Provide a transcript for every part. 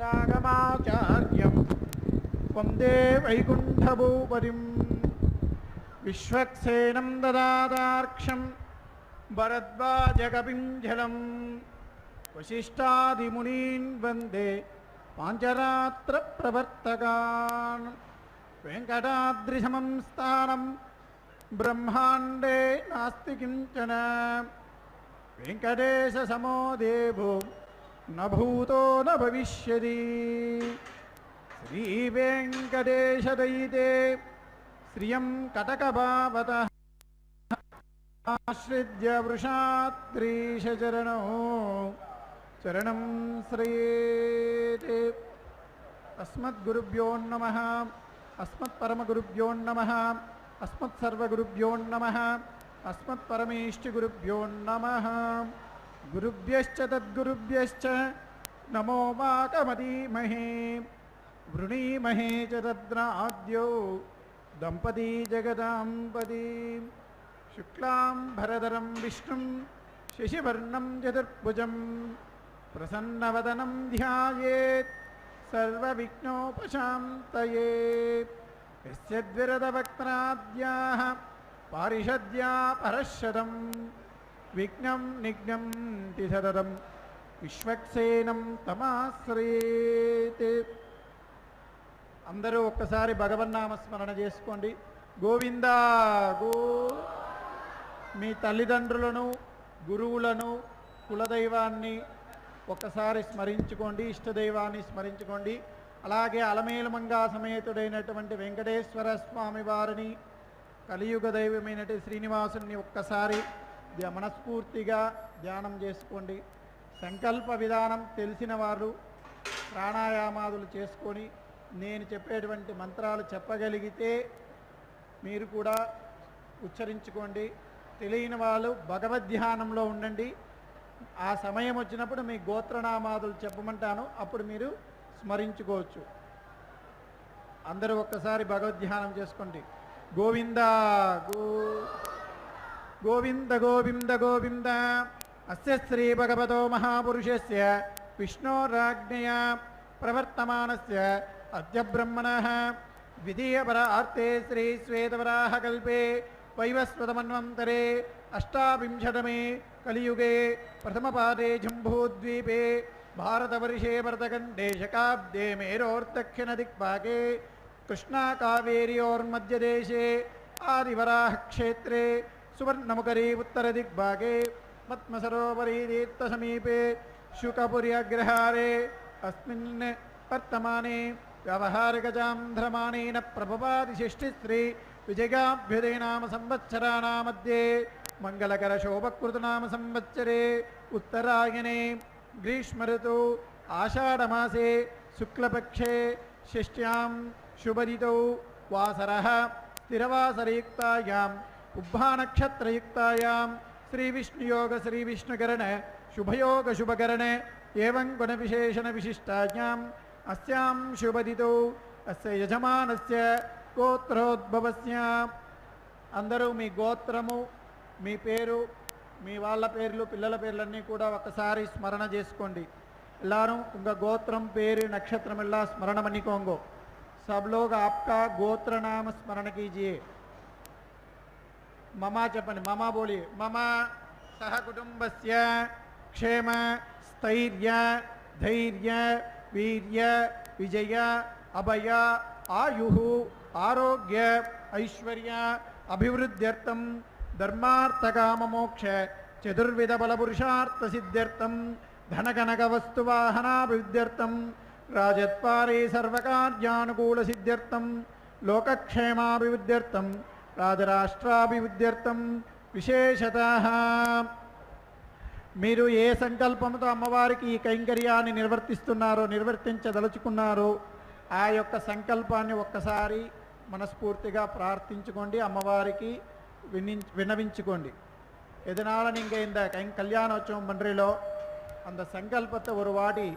श्रीमदागमाचार्यं वन्दे वैकुण्ठभूपतिं विश्वक्सेनं ददातार्क्षं भरद्वाजकपिं झलं वसिष्ठादिमुनीन् वन्दे पाञ्चरात्रप्रवर्तकान् वेङ्कटाद्रिसमं स्थानं ब्रह्माण्डे नास्ति किञ्चन वेङ्कटेशसमो देवो न भूतो न भविष्यति श्रीवेङ्कटेशदयिते श्रियं कटकभावतः आश्रित्य वृषात्रीशचरणो चरणं श्रयेते। अस्मद्गुरुभ्यो नमः, अस्मत्परमगुरुभ्यो नमः, अस्मत्सर्वगुरुभ्यो नमः, अस्मत्परमेष्टिगुरुभ्यो नमः। गुरुभ्यश्च तद्गुरुभ्यश्च नमो वाकमधीमहे वृणीमहे च तद्राद्यो दम्पती जगदाम्पती। शुक्लां भरधरं विष्णुं शशिवर्णं चतुर्भुजं प्रसन्नवदनं ध्यायेत् सर्वविघ्नोपशान्तये। यस्य द्विरदवक्त्राद्याः पारिषद्या परश्शतं विघ्नं निघ्नन्ति सततं विश्वक्सेनं तमाश्रयेत्। అందరూ ఒక్కసారి భగవన్నామ స్మరణ చేసుకోండి. గోవిందా గో. మీ తల్లిదండ్రులను, గురువులను, కులదైవాన్ని ఒక్కసారి స్మరించుకోండి, ఇష్టదైవాన్ని స్మరించుకోండి. అలాగే అలమేలుమంగా సమేతుడైనటువంటి వెంకటేశ్వర స్వామి వారిని, కలియుగ దైవమైనటి శ్రీనివాసుని ఒక్కసారి మనస్ఫూర్తిగా ధ్యానం చేసుకోండి. సంకల్ప విధానం తెలిసిన వారు ప్రాణాయామాదులు చేసుకొని నేను చెప్పేటువంటి మంత్రాలు చెప్పగలిగితే మీరు కూడా ఉచ్చరించుకోండి. తెలియని వాళ్ళు భగవద్ధ్యానంలో ఉండండి. ఆ సమయం వచ్చినప్పుడు మీ గోత్రనామాదులు చెప్పమంటాను, అప్పుడు మీరు స్మరించుకోవచ్చు. అందరూ ఒక్కసారి భగవద్ధ్యానం చేసుకోండి. గోవింద గో గోవింద గోవింద గోవింద. అస్య శ్రీ భగవతో మహాపురుషస్య విష్ణోరాజ్ఞయా ప్రవర్తమానస్య అద్య బ్రహ్మణః ద్వితీయపరార్తే శ్రీ శ్వేతవరాహకల్పే వైవస్వతమన్వంతరే అష్టావింశతమే కలియుగే ప్రథమపాదే జంబూద్వీపే భారతవర్షే భరతఖండే శకాబ్దే మేరోర్దక్షిణదిక్పాకే కృష్ణాకావేర్యోర్మధ్యదేశే ఆదివరాహక్షేత్రే సువర్ణముఖరీ ఉత్తరదిగ్భాగే పద్మసరోవరీ తీర్థసమీపే శుకపుర్యగ్రహారే అస్మిన్ వర్తమానే వ్యావహారికచాంధ్రమాణేన ప్రభవాదిశిష్టిశ్రీ విజయాభ్యుదయనామ సంవత్సరానామధ్యే మంగళకరశోభకృతనామ సంవత్సరే ఉత్తరాయణే గ్రీష్మఋతు ఆషాఢమాసే శుక్లపక్షే షష్ట్యాం శుభదితౌ వాసరః స్థిరవాసరయుక్తాయాం ఉభానక్షత్రయుక్తాయాం శ్రీవిష్ణుయోగ శ్రీవిష్ణుకరణ శుభయోగ శుభకరణ ఏవం గుణవిశేషణ విశిష్టాయాం అస్యాం శుభదితౌ అస్య యజమానస్య గోత్రోద్భవస్య. అందరూ మీ గోత్రము, మీ పేరు, మీ వాళ్ళ పేర్లు, పిల్లల పేర్లన్నీ కూడా ఒకసారి స్మరణ చేసుకోండి. எல்லாரும் உங்க गोत्रम पेर नक्षत्रम एल्ला स्मरण பண்ணிக்கோங்க. सब लोग आपका गोत्र नाम स्मरण कीजिए. ममा చెప్పండి. ममा बोलिए. ममा सह कुटुंबस्य क्षेम स्थैर्य धैर्य वीर्य विजय अभय आयुः आरोग्य ऐश्वर्य अभिवृद्ध्यर्थं धर्मार्थकाममोक्ष चतुर्विध बलपुरुषार्थ सिद्ध्यर्थं धनकनक वस्तुवाहनाभिवृद्ध्यर्थं राजत्वारे सर्वकार्यानुकूल सिद्ध्यर्थं लोकक्षेमाभिवृद्ध्यर्थं राजराष्ट्राभिवृद्ध्यर्थं विशेषतः మీరు ఏ సంకల్పంతో అమ్మవారికి ఈ కైంకర్యాన్ని నిర్వర్తించదలుచుకున్నారో ఆ యొక్క సంకల్పాన్ని ఒక్కసారి మనస్ఫూర్తిగా ప్రార్థించుకోండి, అమ్మవారికి విన్నవించుకోండి. எதனால நீங்கள் இந்த கல்யாணோற்சவம் பண்ணுறீங்களோ அந்த संकल्पத்தை ஒரு வாட்டி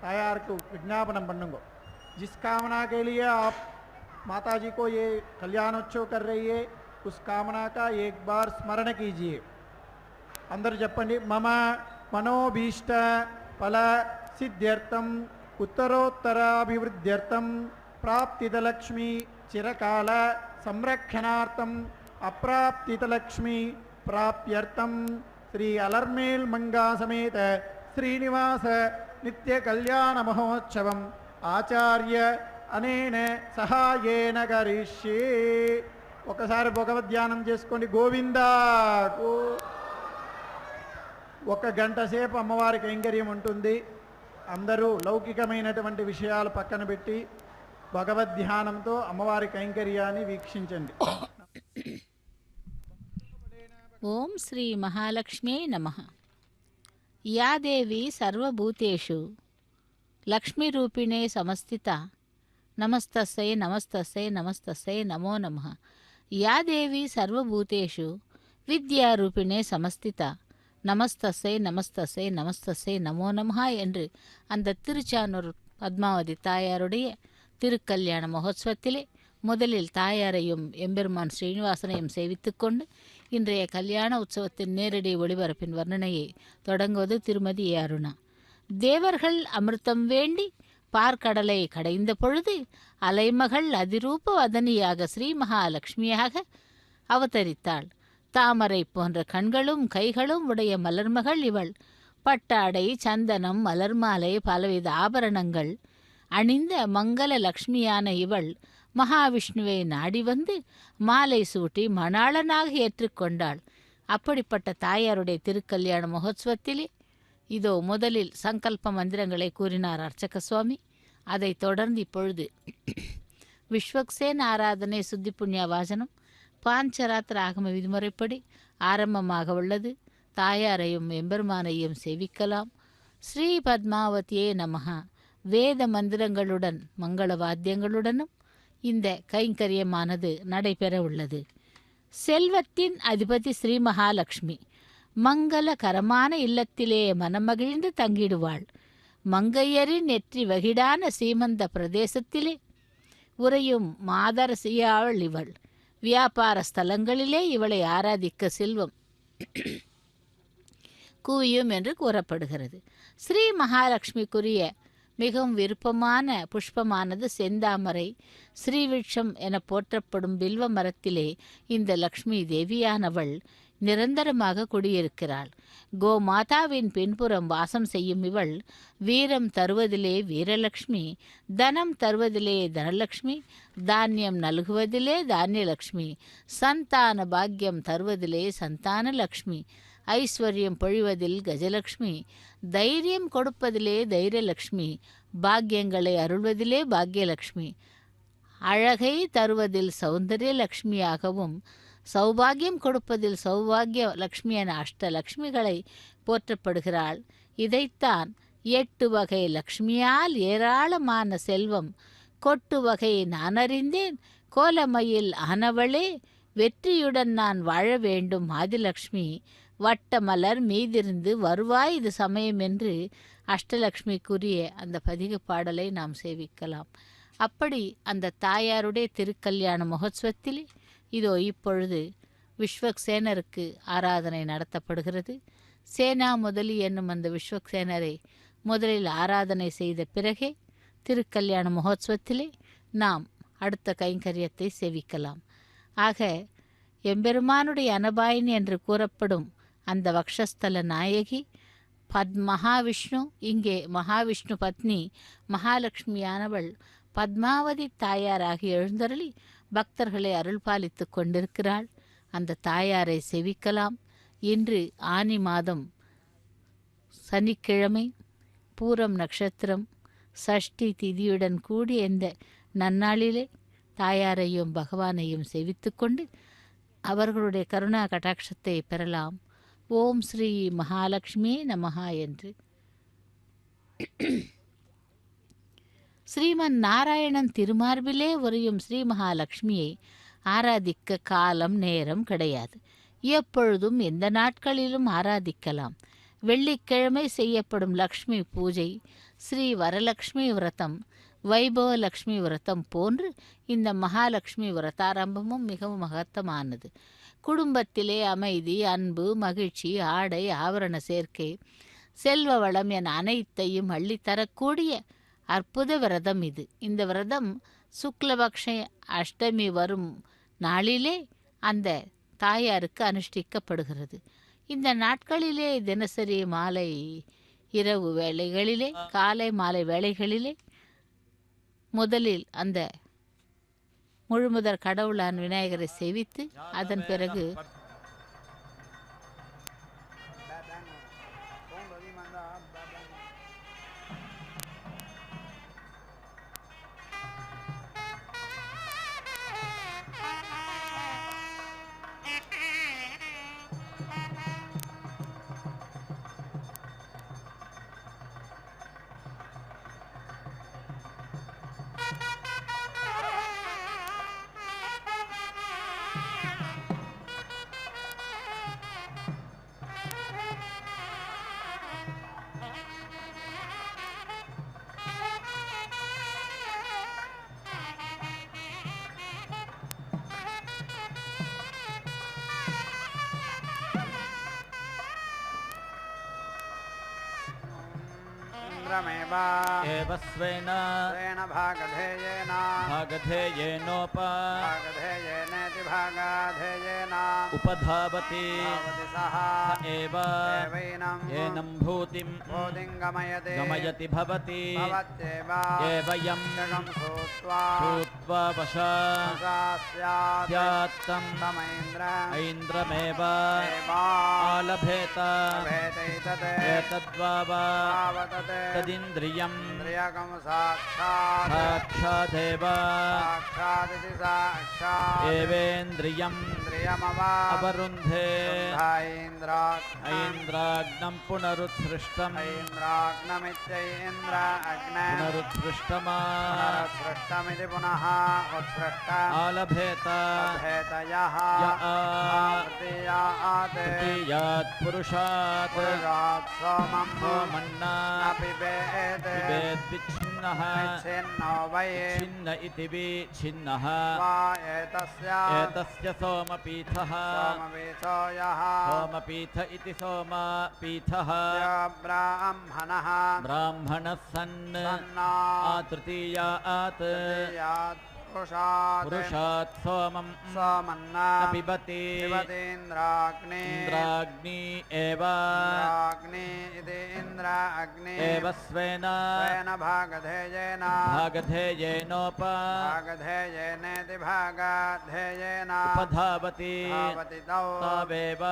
தாயாருக்கு விஞ்ஞாபனம் பண்ணுங்க. जिस कामना के लिए आप माता जी को ये कल्याणोत्सव कर रही है उस कामना का एक बार स्मरण कीजिए. अंदर చెప్పండి. मम मनोभीष्ट फल सिद्ध्यर्थं उत्तरोत्तराभिवृद्ध्यर्थं प्राप्तितलक्ष्मी चिरकाल संरक्षणार्थं अप्राप्तितलक्ष्मी प्राप्त्यर्थं श्री अलर्मेल मंगा समेत श्रीनिवास नित्य कल्याण महोत्सवम् आचार्य अनेन सहायेन करिष्ये। ఒకసారి భగవద్ ధ్యానం చేసుకోండి. గోవిందా. ఒక గంట సేపు అమ్మవారి కైంకర్యం ఉంటుంది. అందరూ లౌకికమైనటువంటి విషయాలు పక్కన పెట్టి భగవద్ ధ్యానంతో అమ్మవారి కైంకర్యాన్ని వీక్షించండి. ఓం శ్రీ మహాలక్ష్మ్యై నమః. యా దేవి సర్వభూతేషు లక్ష్మీరూపిణే సమస్థిత నమస్తస్యై నమస్తస్యై నమస్తస్యై నమో నమః. యా దేవి సర్వభూతేషు வித்யாரூபிணே சமஸ்தித நமஸ்தஸ்ஸை நமஸ்தஸ்ஸை நமஸ்தஸ்ஸை நமோ நமஹா என்று அந்த திருச்சானூர் பத்மாவதி தாயாருடைய திருக்கல்யாண மகோத்சவத்திலே முதலில் தாயாரையும் எம்பெருமான் ஸ்ரீனிவாசனையும் சேவித்துக்கொண்டு இன்றைய கல்யாண உற்சவத்தின் நேரடி ஒளிபரப்பின் வர்ணனையை தொடங்குவது திருமதி ஏ. அருணா. தேவர்கள் அமிர்தம் வேண்டி பார்க்கடலை கடைந்த பொழுது அலைமகள் அதிரூப வதனியாக ஸ்ரீ மகாலட்சுமியாக அவதரித்தாள். தாமரை போன்ற கண்களும் கைகளும் உடைய மலர்மகள் இவள். பட்டாடை, சந்தனம், மலர்மாலை, பலவித ஆபரணங்கள் அணிந்த மங்கள லக்ஷ்மியான இவள் மகாவிஷ்ணுவை நாடி வந்து மாலை சூட்டி மணாளனாக ஏற்றுக்கொண்டாள். அப்படிப்பட்ட தாயாருடைய திருக்கல்யாண மகோத்சவத்திலே இதோ முதலில் சங்கல்ப மந்திரங்களை கூறினார் அர்ச்சக சுவாமி. அதைத் தொடர்ந்து இப்பொழுது விஸ்வக்சேன் ஆராதனை சுத்தி புண்ணிய வாசனம் பாஞ்சராத்திர ஆகம விதிமுறைப்படி ஆரம்பமாக உள்ளது. தாயாரையும் எம்பெருமானையும் சேவிக்கலாம். ஸ்ரீ பத்மாவதியே நமஹ வேத மந்திரங்களுடன் மங்கள வாத்தியங்களுடனும் இந்த கைங்கரியமானது நடைபெற உள்ளது. செல்வத்தின் அதிபதி ஸ்ரீ மகாலட்சுமி மங்களகரமான இல்லத்திலே மனமகிழ்ந்து தங்கிடுவாள். மங்கையரின் நெற்றி வகிடான சீமந்த பிரதேசத்திலே உறையும் மாதரசியாள் இவள். வியாபார ஸ்தலங்களிலே இவளை ஆராதிக்க செல்வம் குவியும் என்று கூறப்படுகிறது. ஸ்ரீ மகாலட்சுமிக்குரிய மிகவும் விருப்பமான புஷ்பமானது செந்தாமரை. ஸ்ரீவிருட்சம் என போற்றப்படும் பில்வ மரத்திலே இந்த லக்ஷ்மி தேவியானவள் நிரந்தரமாக குடியிருக்கிறாள். கோமாதாவின் பின்புறம் வாசம் செய்யும் இவள் வீரம் தருவதிலே வீரலக்ஷ்மி, தனம் தருவதிலே தனலக்ஷ்மி, தானியம் நல்குவதிலே தானியலக்ஷ்மி, சந்தான பாக்கியம் தருவதிலே சந்தான லக்ஷ்மி, ஐஸ்வர்யம் பொழிவதில் கஜலக்ஷ்மி, தைரியம் கொடுப்பதிலே தைரியலக்ஷ்மி, பாக்கியங்களை அருள்வதிலே பாக்யலக்ஷ்மி, அழகை தருவதில் சௌந்தரிய லக்ஷ்மியாகவும் சௌபாகியம் கொடுப்பதில் சௌபாகிய லக்ஷ்மி என அஷ்டலக்ஷ்மிகளை போற்றப்படுகிறாள். இதைத்தான் 8 வகை லக்ஷ்மியால் ஏராளமான செல்வம் கொட்டு வகை நான் அறிந்தேன், கோலமையில் ஆனவளே வெற்றியுடன் நான் வாழ வேண்டும் ஆதிலக்ஷ்மி, வட்ட மலர் மீதிருந்து வருவாய் இது சமயம் என்று அஷ்டலக்ஷ்மிக்குரிய அந்த பதிக பாடலை நாம் சேவிக்கலாம். அப்படி அந்த தாயாருடைய திருக்கல்யாண மகோத்சவத்தில் இதோ இப்பொழுது விஸ்வக்சேனருக்கு ஆராதனை நடத்தப்படுகிறது. சேனா முதலி என்னும் அந்த விஸ்வக்சேனரை முதலில் ஆராதனை செய்த பிறகே திருக்கல்யாண மகோத்சவத்திலே நாம் அடுத்த கைங்கரியத்தை சேவிக்கலாம். ஆக எம்பெருமானுடைய அனபாயினி என்று கூறப்படும் அந்த வக்ஷஸ்தல நாயகி மகாவிஷ்ணு, இங்கே மகாவிஷ்ணு பத்னி மகாலட்சுமியானவள் பத்மாவதி தாயாராகி எழுந்தருளி பக்தர்களை அருள் பாலித்து கொண்டிருக்கிறாள். அந்த தாயாரை செவிக்கலாம். இன்று ஆனி மாதம் சனிக்கிழமை பூரம் நட்சத்திரம் சஷ்டி திதியுடன் கூடிய இந்த நன்னாளிலே தாயாரையும் பகவானையும் செவித்து கொண்டு அவர்களுடைய கருணா கடாட்சத்தை பெறலாம். ஓம் ஸ்ரீ மகாலட்சுமி நமஹா என்று ஸ்ரீமன் நாராயணன் திருமார்பிலே உறையும் ஸ்ரீ மகாலட்சுமியை ஆராதிக்க காலம் நேரம் கிடையாது. எப்பொழுதும் எந்த நாட்களிலும் ஆராதிக்கலாம். வெள்ளிக்கிழமை செய்யப்படும் லக்ஷ்மி பூஜை, ஸ்ரீ வரலக்ஷ்மி விரதம், வைபவ லக்ஷ்மி விரதம் போன்று இந்த மகாலட்சுமி விரதாரம்பமும் மிகவும் மகத்தமானது. குடும்பத்திலே அமைதி, அன்பு, மகிழ்ச்சி, ஆடை ஆபரண சேர்க்கை, செல்வ வளம் என அனைத்தையும் அள்ளித்தரக்கூடிய அற்புத விரதம் இது. இந்த விரதம் சுக்லபக்ஷ அஷ்டமி வரும் நாளிலே அந்த தாயாருக்கு அனுஷ்டிக்கப்படுகிறது. இந்த நாட்களிலே தினசரி மாலை இரவு வேளைகளிலே காலை மாலை வேளைகளிலே முதலில் அந்த முழுமுதற் கடவுளான் விநாயகரை சேவித்து அதன் பிறகு एव स्वेन भागधेयेनोपधावति उपधावति एव एनं भूतिं गमयति भवति एव यं श्रुत्वा वशात्तं ऐन्द्रमेव आलभेत एतद्वा तदिन्द्रियं साक्षादेव एवेन्द्रियम् अवरुन्धे ऐन्द्राग्नं पुनरुत्सृष्टम् पुनरुत्सृष्टमिति पुनः आलभेत तृतीयात् पुरुषात् सोमन्ना पिबेद्विच्छिन्नः छिन्न इति विच्छिन्नः एतस्य सोमपीठः सोमपीठ इति सोमपीठः ब्राह्मणः सन् तृतीयात् पुरुषात् सोमन्ना पिबति इन्द्राग्नि एव एव स्वेन भागधेयेनोपधावति उपधावति तवेव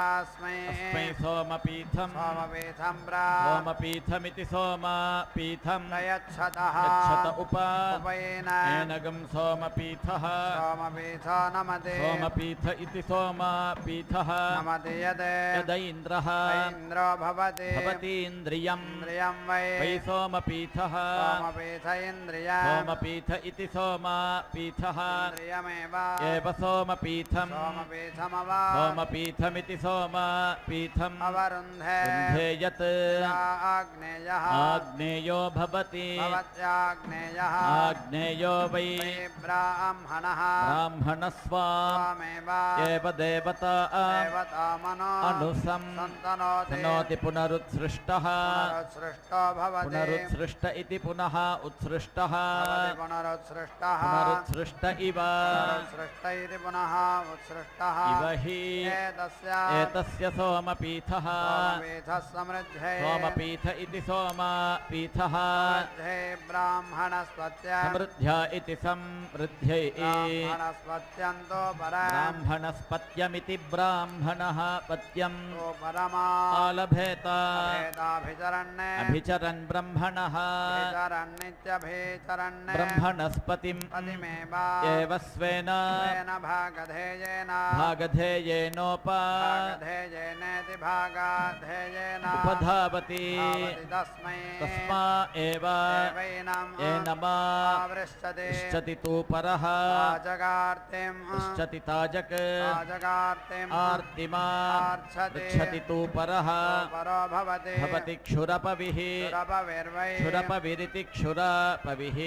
अस्मै सोमपीठमिति सोमपीठं यच्छत उपैनगं सोमपीठः सोमपीठ इति सोमपीठः यदैन्द्रः भवति इन्द्रियं वै सोमपीठः सोमपीठ इति सोमपीठः एव सोमपीठं सोमपीठमिति सोमपीठम् अवरुन्धे यत् आग्नेयो भवति आग्नेयो वै ब्राह्मणस्वामेव देवता अनुसंतनोति पुनरुत्सृष्टः पुनरुत्सृष्ट इति पुनः उत्सृष्टः पुनरुत्सृष्ट इव इव हि एतस्य सोमपीठः सोमपीठ इति सोमपीठः समृद्ध्या इति समृद्ध्यै ब्राह्मणस्पत्यमिति ब्राह्मणः पत्यम् आलभेत अभिचरन् ब्रह्मणः ब्रह्मणस्पतिम् एव स्वेन भागधेयेनोपधावति तस्मा एव एनमा पृच्छति तु परः जगार्तिम् पृच्छति ताजक जगार्तिम् आर्तिमा पृच्छति तु परः परो भवति भवति क्षुरपविः क्षुरपविर्वै क्षुरपविरिति क्षुरपविः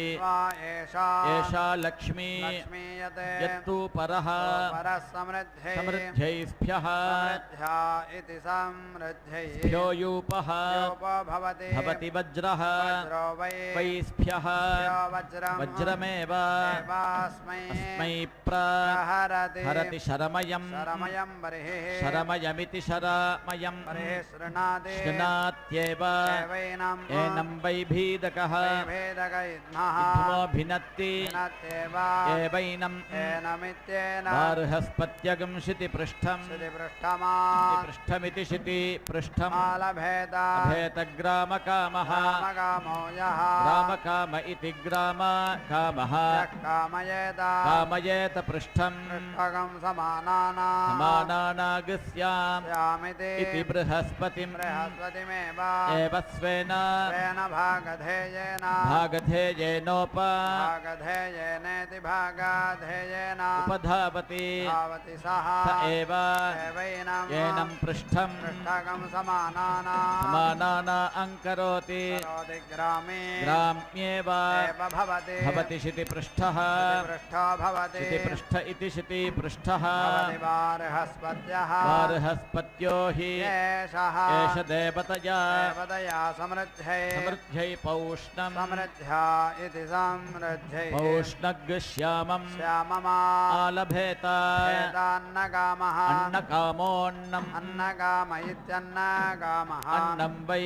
एषा लक्ष्मी लक्ष्मीयते यत्तु परः परः समृद्ध्यै समृद्ध्यैस्भ्यः समृद्ध्या इति समृद्ध्यै भ्यो यूपः योपो भवति भवति वज्रः वज्रो वै वैस्भ्यः वज्रम् वज्रमेव एवास्मै अस्मै प्रहरति हरति शरमयम् शरमयं बर्हिः शरमयमिति शरमयम् बर्हिः शृणाति शृणात्येव एवैनम् एनं वैभीदकः भेदक इद्मः इद्धमो भिनत्ति भिनत्येव एवैनम् एनमित्येन बार्हस्पत्यगं शितिपृष्ठम् श्रुतिपृष्ठमा पृष्ठमिति शितिपृष्ठम् आलभेद अभेतग्रामकामः कामकामो यः ग्रामकाम इति ग्रामकामः यः कामयेत कामयेत पृष्ठम् पृष्ठकं समानानाम् समानानागस्याम् स्यामिति इति बृहस्पतिम् बृहस्पतिमेव एव स्वेन स्वेन भागधेयेन भागधेयेनेति भागाधेयेन उपधावति धावति सः स एव एवैनम् येनं पृष्ठम् पृष्ठकं समानानाम् समानाना अङ्करोति करोति ग्रामे ग्राम्येव एव भवति भवति शितिपृष्ठः पृष्ठो भवति शितिपृष्ठ इति शितिपृष्ठः भवति बार्हस्पत्यः बार्हस्पत्यो हि एषः एष देवतया देवतया समृद्ध्यै समृद्ध्यै पौष्णम् समृद्ध्या इति समृद्ध्यै पौष्णग्श्यामम् श्याममा आलभेत एतान्नकामः अन्नकामोऽन्नम् अन्नकाम इत्यन्नकामः अन्नं वै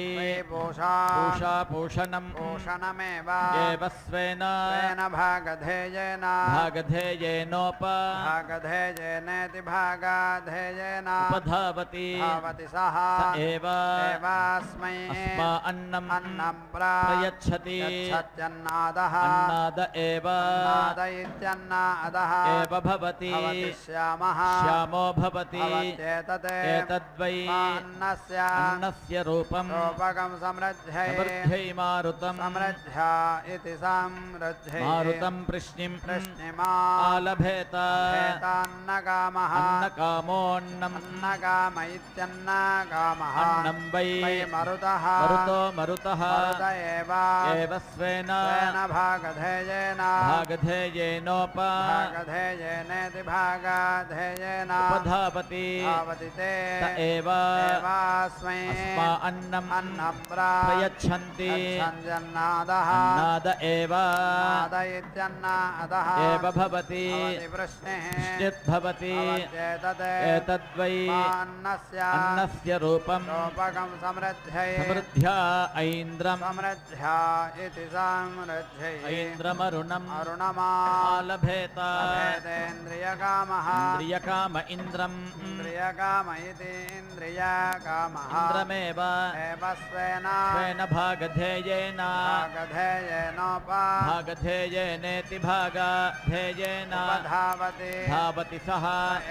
पूषा पूषा पूषणम् पूषणमेव एव स्वेन स्वेन भागधेयेन भागधेयेनोप भागधेयेनेति भागाधेयेन उपधावति धावति सः स एव एवास्मै अस्मा अन्नम् अन्नं प्रयच्छति प्रयच्छत्यन्नादः अन्नाद एव नाद इत्यन्नादः एव भवति भवति श्यामः श्यामो भवति भवत्येतत् एतद्वै अन्नस्य अन्नस्य रूपम् रूपकं समृद्ध्यै समृद्ध्यै मारुतम् समृद्ध्या इति समृद्ध्यै मारुतं प्रश्निम् प्रश्निमा आलभेत एतान्नकामः अन्नकामोऽन्नम् अन्नकाम इत्यन्नकामः अन्नं वै मरुतः मरुतः मरुत एव एव स्वेन स्वेन भागधेयेन भागधेयेनोप भागधेयेनेति भागाधेयेन उपधावति धावति ते स एव एवास्मै अस्मा अन्नम् अन्नं प्रयच्छन्ति प्रयच्छन्त्यन्नादः अन्नाद एव नाद इत्यन्नादः एव भवति भवति वृष्णिः यद्भवति भवत्येतत् एतद्वै अन्नस्य अन्नस्य रूपम् रूपकं समृद्ध्यै समृद्ध्या ऐन्द्रम् समृद्ध्या इति समृद्ध्यै ऐन्द्रमरुणम् अरुणमा आलभेत भेदेन्द्रियकामः इन्द्रियकाम इन्द्रम् इन्द्रियकाम इति इन्द्रियकामः इन्द्रमेव एव स्वेन स्वेन भागधेयेन भागधेयेनोप भागधेयेनेति भागधेयेन उपधावति धावति सः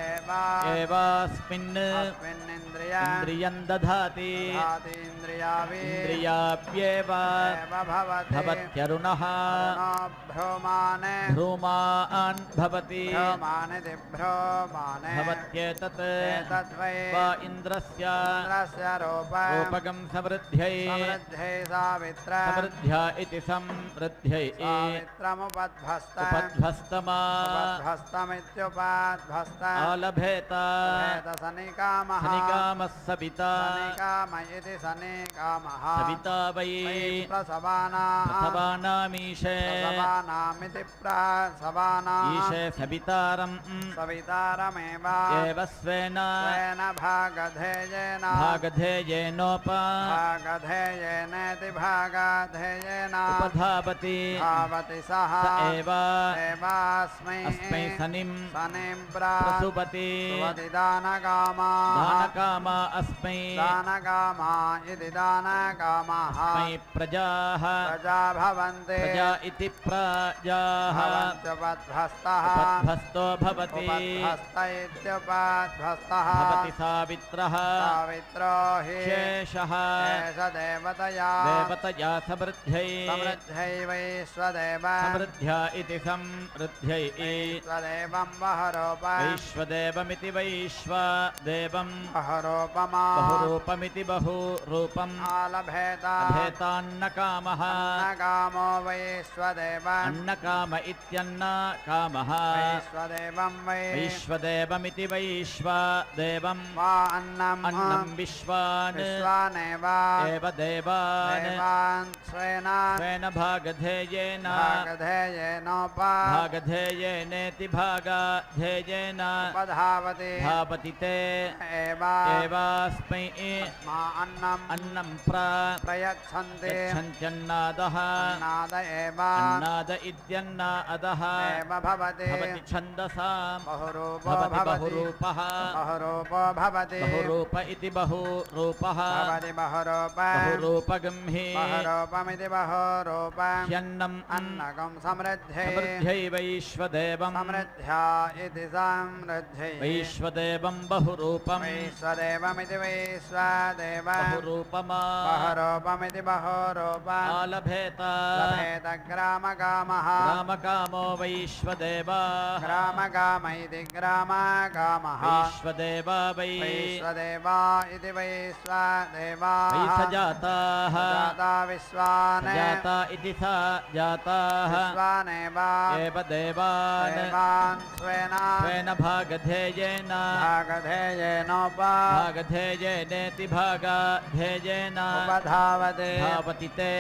एव एवास्मिन् अस्मिन्निन्द्रियम् इन्द्रियं दधाति दधाति इन्द्रियावि इन्द्रियाव्येव एव भवति भवत्यरुणः अरुणो भ्रूमाने ध्रुमान् भवति भ्रूमानिति भ्रूमाने भवत्येतत् एतद्वै वा इन्द्रस्य इन्द्रस्य रूपकं समृद्ध्यै समृद्ध्यै सावित्र समृद्ध्या इति समृद्ध्यै सावित्रमुपध्वस्त उपध्वस्तमा उपध्वस्तमित्युपध्वस्त आलभेत सनिकामः सनिकामः सविता सनिकाम इति सनिकामः सविता वै प्रसवानामीशे प्रसवानामिति प्रसवानाम् ईशे सवितारम् सवितारमेव एव स्वेन स्वेन भागधेयेन भागधेयेनोप भागधेयेनेति भागधेयेन उपधावति धावति सः स एव एवास्मै अस्मै सनिम् सनिं प्रसुपति प्रसुपति दानकामा दानकामा अस्मै दानकामा इति दानकामाः अस्मै प्रजाः प्रजा भवन्ति प्रजा इति प्रजाः भवन्त्युपध्वस्तः उपध्वस्तो भवति उपध्वस्त इत्युपध्वस्तः भवति सावित्रः सावित्रो हि शेषः एष देवतया देवतया समृद्ध्यै समृद्ध्यै वै स्वदेव समृद्ध्या इति समृद्ध्यै स्वदेवं बहुरूपं वैश्वदेवमिति वैश्वदेवं बहुरूपमा बहुरूपमिति बहुरूपम् आलभेता अभेतान्नकामः अन्नकामो वैश्वदेवम् अन्नकाम इत्यन्नकामः वैश्वदेवं वैश्वदेवमिति वैश्वदेवं वा अन्नम् अन्नं विश्वान् विश्वानेव एव देवान् देवान् स्वेन भागधेयेन भागधेयेनेति भागधेयेन उपधावति धावति ते एवास्मै मा अन्नम् अन्नं प्रयच्छन्ति यच्छन्त्यन्नादः अन्नाद एव अन्नाद इत्यन्नादः एव भवति भवति छन्दसाम् बहुरूपो भवति भवति बहुरूपः बहुरूपो भवति बहुरूप इति बहुरूपः भवति बहुरूपं बहुरूपगं हि बहुरूपमिति बहुरूपम् ह्यन्नम् अन्नकं समृद्ध्यै समृद्ध्यै वैश्वदेवं समृद्ध्या इति समृद्ध्यै वैश्वदेवं बहुरूपम् वैश्वदेवमिति वैश्वदेवं बहुरूपमा बहुरूपमिति बहुरूपम् आलभेत लभेत ग्रामकामः रामकामो वैश्वदेवा ग्रामकाम इति ग्रामकामः वैश्वदेवा वै वैश्वदेवा इति वैश्वदेवा वै सजाताः जाता विश्वान् जाता इति सा जाताः विश्वानेव एव देवान् देवान् स्वेन भागधेयेन भागधेयेनेति भागधेयेन उपधावति धावति ते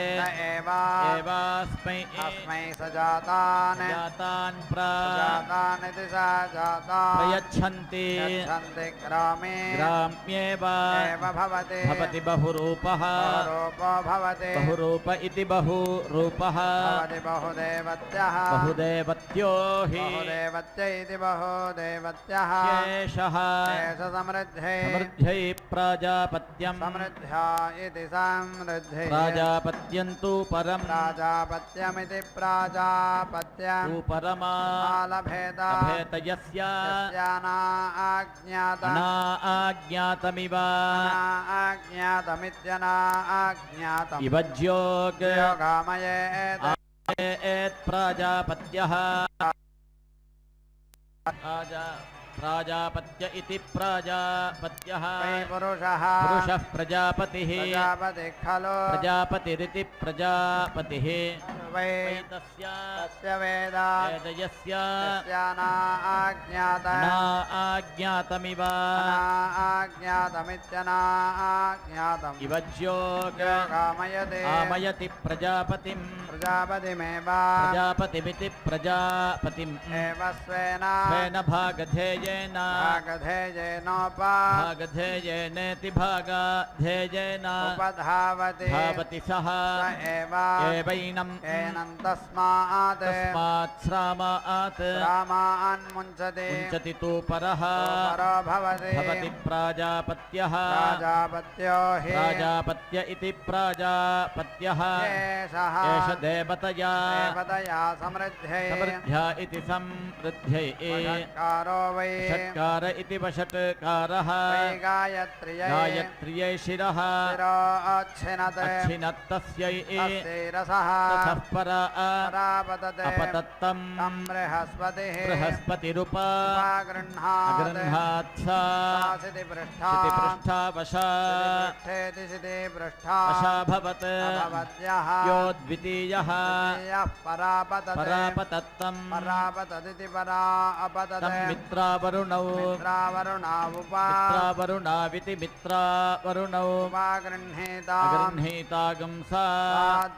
एवास्मै अस्मै सजातान् जातान् जातान् इति स जातान् प्रयच्छन्ति यच्छन्ति ग्रामे ग्राम्येव एव भवति भवति बहुरूपः बहुरूपो भवति बहुरूप इति बहुरूपः भवति बहुदेवत्यः बहुदेवत्यो हि बहुदेवत्य इति बहुदेवत्यः शेषः एष समृद्धे समृद्ध्यै प्राजापत्यं समृद्ध्या इति समृद्धे प्राजापत्यन्तु परं प्राजापत्यमिति प्राजापत्यं तु परमा आलभेत अभेतयस्य यस्याना आज्ञात आज्ञातमिव आज्ञातमित्यना आज्ञातम् इव ज्योग योगामयेत प्राजापत्यः प्राजापत्य इति प्राजापत्यः वै पुरुषः पुरुषः प्रजापतिः प्रजापतिः खलु प्रजापतिरिति प्रजापतिः वै तस्य तस्य वेद वेदयस्य यस्याना आज्ञात आज्ञातमिव आज्ञातमित्यना आज्ञातम् इव ज्योग योगामयते आमयति प्रजापतिं प्रजापतिमेव प्रजापतिमिति प्रजापतिम् एव स्वेन भागधेयेन भागधेयेनेति भागधेयेन उपधावति धावति सः स एवैनम् एनं तस्मात् श्रामात् रामान्मुञ्चति मुञ्चति तु परः परो भवति भवति प्राजापत्यः प्राजापत्यो हि प्राजापत्य इति प्राजापत्यः एषः एष देवतया देवतया समृद्धे समृद्ध्या इति समृद्ध्यै षट्कारो वै षट्कार इति वषट्कारः वै गायत्र्यै गायत्र्यै शिरः शिरो अच्छिनत् अच्छिनत्तस्यै तस्यैरसः ततः परा परापतते अपतत्तं तं बृहस्पतिः बृहस्पतिरुपा गृह्णात् अगृह्णात् सा पृष्ठा क्षितिपृष्ठावशा पृष्ठेति शितिपृष्ठा वशाभवत् अभवद्यः यो द्वितीयः द्वितीयः परापतते परापतत्तं परापतदिति परा अपतते तं मित्रावरुणौ मित्रावरुणाविति मित्रावरुणौ अगृह्णीतागं सा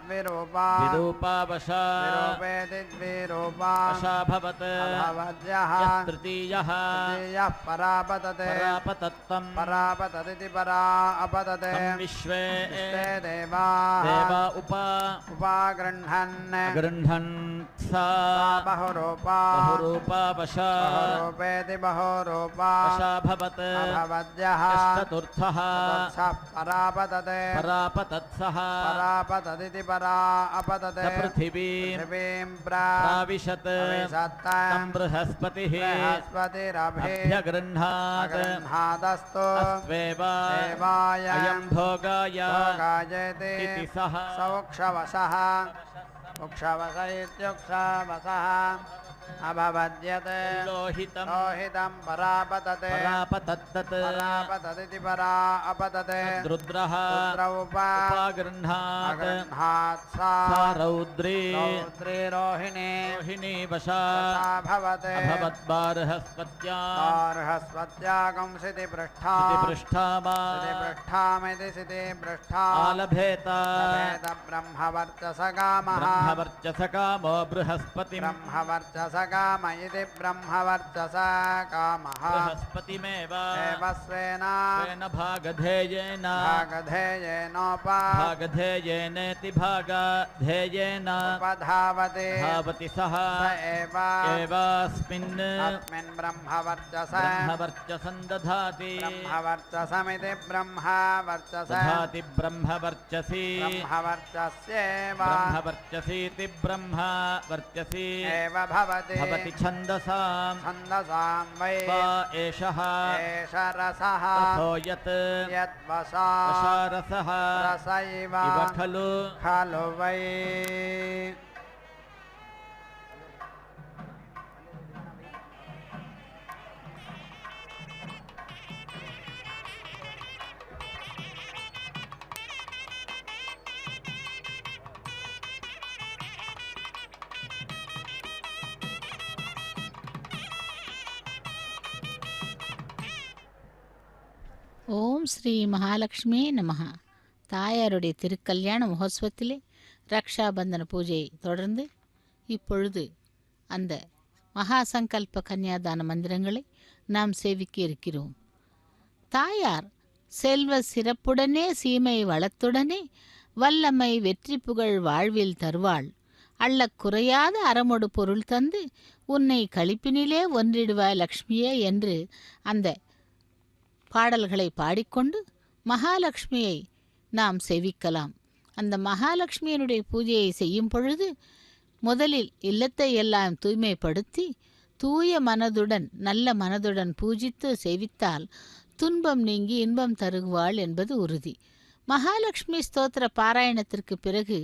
द्विरूपा विरूपावशा विरूपेति द्विरूपा वशाभवत् अभवद्यः तृतीयः तृतीयः परापतते परापतत्तं परापतदिति परा अपतते तं विश्वे विश्वे देवा उपागृह्णन् गृह्णन् सा बहुरूपा बहुरूपावशा बहुरूपेति बहुरूपा वशाभवत् अभवद्यः चतुर्थः परापतते परापतत्सः परापतदिति परा अपतते पृथिवीं प्राविशत् तं बृहस्पतिः अभ्यगृह्णात् अगृह्णादस्तु अस्त्वेव अयं भोगाय इति सः सौक्षवशः उक्षवस इत्युक्षवसः अभवद्यते लोहितं लोहितं परापतते परापतत्तत् परापतदिति परा अपतते रुद्रः उपागृह्णात् उपागृह्णात् सा सा रौद्री रौद्री रोहिणी रोहिणी वशा भवते अभवद्बार्हस्पत्या बार्हस्पत्यागंसिति पृष्ठा पृष्ठामा पृष्ठामिति सिति पृष्ठा आलभेता ब्रह्मवर्चसकामः ब्रह्मवर्चसकामो बृहस्पतिं ब्रह्मवर्चसकाम इति ब्रह्मवर्चसकामः बृहस्पतिमेव एव स्वेन स्वेन भागधेयेन भागधेयेनेति भागधेयेन उपधावति धावति सः स एव एवास्मिन् अस्मिन् ब्रह्मवर्चस ब्रह्मवर्चसं दधाति ब्रह्मवर्चसमिति ब्रह्मवर्चस दधाति ब्रह्मवर्चसी ब्रह्मवर्चस्येव ब्रह्मवर्चसीति ब्रह्मवर्चसी एव भवति भवति छन्दसां छन्दसां वै वा एषः एष रसः रसो यत् यद्वसा वशारसः रस इव इव खलु खलु वै ஓம் ஸ்ரீ மகாலட்சுமி நமஹ. தாயாருடைய திருக்கல்யாண மகோத்சவத்திலே ரக்ஷாபந்தன பூஜையை தொடர்ந்து இப்பொழுது அந்த மகா சங்கல்ப கன்னியாதான மந்திரங்களை நாம் சேவிக்க இருக்கிறோம். தாயார் செல்வ சிறப்புடனே சீமை வளத்துடனே வல்லமை வெற்றி புகழ் வாழ்வில் தருவாள். அள்ளக் குறையாத அறமொடு பொருள் தந்து உன்னை களிப்பினிலே ஒன்றிடுவாய் லக்ஷ்மியே என்று அந்த பாடல்களை பாடிக்கொண்டு மகாலட்சுமியை நாம் சேவிக்கலாம். அந்த மகாலட்சுமியினுடைய பூஜையை செய்யும் பொழுது முதலில் இல்லத்தை எல்லாம் தூய்மைப்படுத்தி தூய மனதுடன் நல்ல மனதுடன் பூஜித்து சேவித்தால் துன்பம் நீங்கி இன்பம் தருவாள் என்பது உறுதி. மகாலட்சுமி ஸ்தோத்திர பாராயணத்திற்கு பிறகு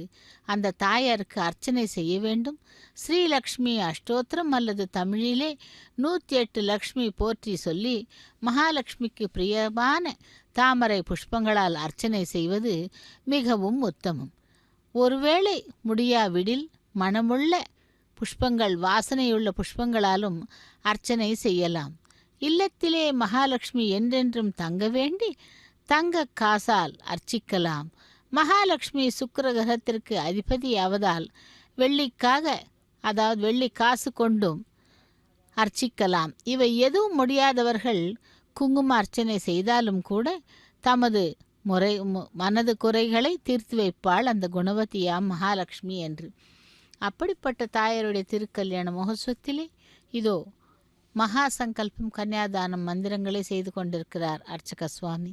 அந்த தாயாருக்கு அர்ச்சனை செய்ய வேண்டும். ஸ்ரீலக்ஷ்மி அஷ்டோத்திரம் அல்லது தமிழிலே 108 லக்ஷ்மி போற்றி சொல்லி மகாலட்சுமிக்கு பிரியமான தாமரை புஷ்பங்களால் அர்ச்சனை செய்வது மிகவும் உத்தமம். ஒருவேளை முடியாவிடில் மணமுள்ள புஷ்பங்கள் வாசனையுள்ள புஷ்பங்களாலும் அர்ச்சனை செய்யலாம். இல்லத்திலே மகாலட்சுமி என்றென்றும் தங்க வேண்டி தங்க காசால் அர்ச்சிக்கலாம். மகாலட்சுமி சுக்கிர கிரகத்திற்கு அதிபதியாவதால் வெள்ளிக்காக அதாவது வெள்ளி காசு கொண்டும் அர்ச்சிக்கலாம். இவை எதுவும் முடியாதவர்கள் குங்கும அர்ச்சனை செய்தாலும் கூட தமது மனது குறைகளை தீர்த்து வைப்பாள் அந்த குணவதியாம் மகாலட்சுமி என்று. அப்படிப்பட்ட தாயாருடைய திருக்கல்யாண மகோத்சவத்திலே இதோ மகா சங்கல்பம் கன்னியாதானம் மந்திரங்களை செய்து கொண்டிருக்கிறார் அர்ச்சக சுவாமி.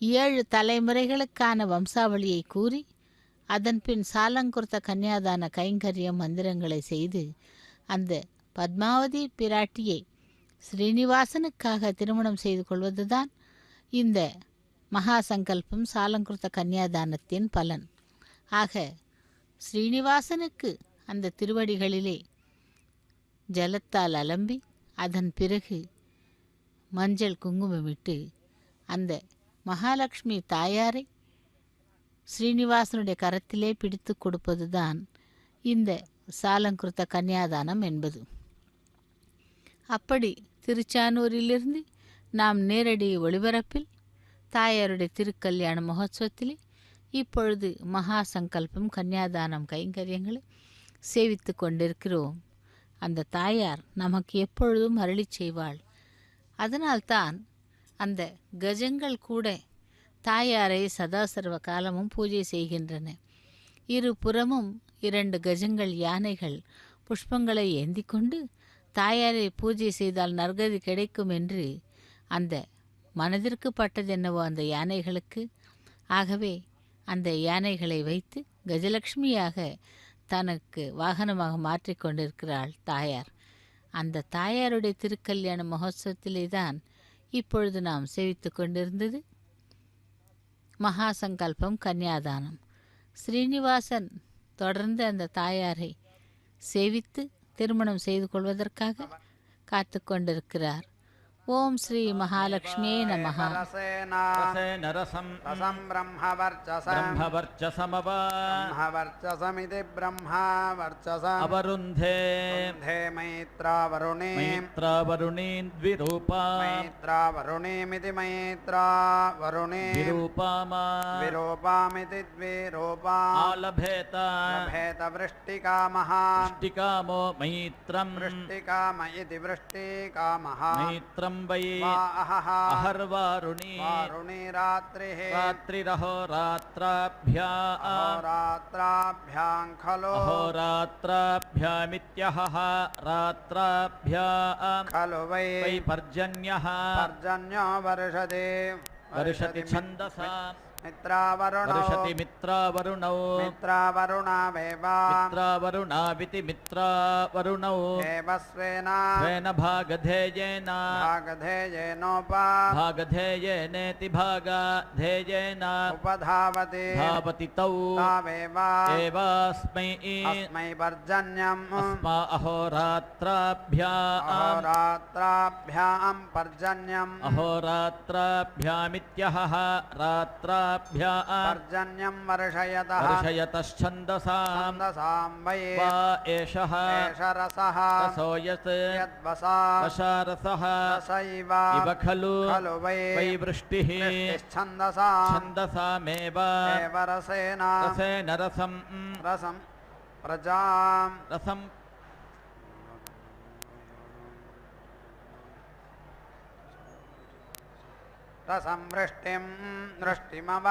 7 தலைமுறைகளுக்கான வம்சாவளியை கூறி அதன்பின் சாலங்குர்த்த கன்னியாதான கைங்கரிய மந்திரங்களை செய்து அந்த பத்மாவதி பிராட்டியை ஸ்ரீனிவாசனுக்காக திருமணம் செய்து கொள்வதுதான் இந்த மகா சங்கல்பம் சாலங்குர்த்த கன்னியாதானத்தின் பலன். ஆக ஸ்ரீனிவாசனுக்கு அந்த திருவடிகளிலே ஜலத்தால் அலம்பி அதன் பிறகு மஞ்சள் குங்குமமிட்டு அந்த மகாலட்சுமி தாயாரை ஸ்ரீனிவாசனுடைய கரத்திலே பிடித்து கொடுப்பதுதான் இந்த சாலங்குர்த்த கன்னியாதானம் என்பது. அப்படி திருச்சானூரிலிருந்து நாம் நேரடி ஒளிபரப்பில் தாயாருடைய திருக்கல்யாண மகோத்சவத்திலே இப்பொழுது மகா சங்கல்பம் கன்னியாதானம் கைங்கரியங்களை சேவித்து கொண்டிருக்கிறோம். அந்த தாயார் நமக்கு எப்பொழுதும் அருளி செய்வாள். அதனால்தான் அந்த கஜங்கள் கூட தாயாரை சதா சர்வ காலமும் பூஜை செய்கின்றன. இரு புறமும் 2 கஜங்கள் யானைகள் புஷ்பங்களை ஏந்தி கொண்டு தாயாரை பூஜை செய்தால் நற்கதி கிடைக்கும் என்று அந்த மனதிற்கு பட்டதென்னவோ அந்த யானைகளுக்கு. ஆகவே அந்த யானைகளை வைத்து கஜலட்சுமியாக தனக்கு வாகனமாக மாற்றிக்கொண்டிருக்கிறாள் தாயார். அந்த தாயாருடைய திருக்கல்யாண மகோத்சவத்திலே தான் இப்பொழுது நாம் சேவித்து கொண்டிருந்தது மகா சங்கல்பம் கன்னியாதானம். ஸ்ரீனிவாசன் தொடர்ந்து அந்த தாயாரை சேவித்து திருமணம் செய்து கொள்வதற்காக காத்து கொண்டிருக்கிறார். ஓம் ஸ்ரீ மகாலட்சுமியே நமஹ. रसेन रसं रसं ब्रह्मवर्चसं ब्रह्मवर्चसमव ब्रह्मवर्चसमिति ब्रह्मवर्चसम् अवरुन्धे रुन्धे मैत्रावरुणीं मैत्रावरुणीन् द्विरूपा मैत्रावरुणीमिति मैत्रावरुणीं विरूपामा विरूपामिति द्विरूपा आलभेत लभेत वृष्टिकामः वृष्टिकामो मैत्रं वृष्टिकाम इति वृष्टिकामः मैत्रं वै अहः अहर्वारुणी वारुणी रात्रिः रात्रिरहोरात्राभ्याम् रात्राभ्यां खलु अहोरात्राभ्यामित्यहः रात्राभ्याम् खलु वै वै पर्जन्यः पर्जन्यो वर्षति वर्षति छन्दसा मित्रावरुणौ वर्षति मित्रावरुणौ मित्रावरुणावेव मित्रावरुणाविति मित्रावरुणौ एव स्वेन स्वेन भागधेयेन भागधेयेनोपा भागधेयेनेति भागधेयेन उपधावति धावति तौ तावेव एवास्मै अस्मै पर्जन्यम् अस्मा अहोरात्राभ्याम् अहोरात्राभ्यां पर्जन्यम् अहोरात्राभ्यामित्यहः रात्राभ्याम् पर्जन्यं वर्षयतः वर्षयतश्छन्दसाम् छन्दसां वै वा एषः एष रसः रसो यत् यद्वसा वशारसः रसैव इव खलु खलु वै वै वृष्टिः वृष्टिश्छन्दसा छन्दसामेव एव रसेन रसेन रसं रसं प्रजां रसं रसं वृष्टिं वृष्टिमव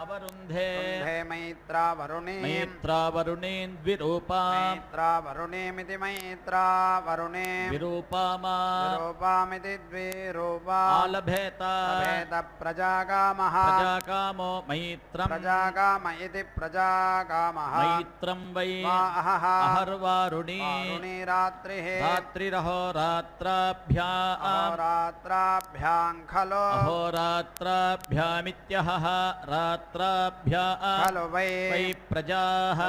अवरुन्धे रुन्धे मैत्रावरुणीं मैत्रावरुणीन् द्विरूपाम् मैत्रावरुणीमिति मैत्रावरुणीं विरूपामा विरूपामिति द्विरूपा आलभेत लभेत प्रजाकामः प्रजाकामो मैत्रम् प्रजाकाम इति प्रजाकामः मैत्रं वै अहः अहर्वारुणी वारुणी रात्रिः रात्रिरहोरात्राभ्याम् रात्राभ्यां खलु अहोरात्राभ्यामित्यहः रात्राभ्याम् खलु वै वै प्रजाः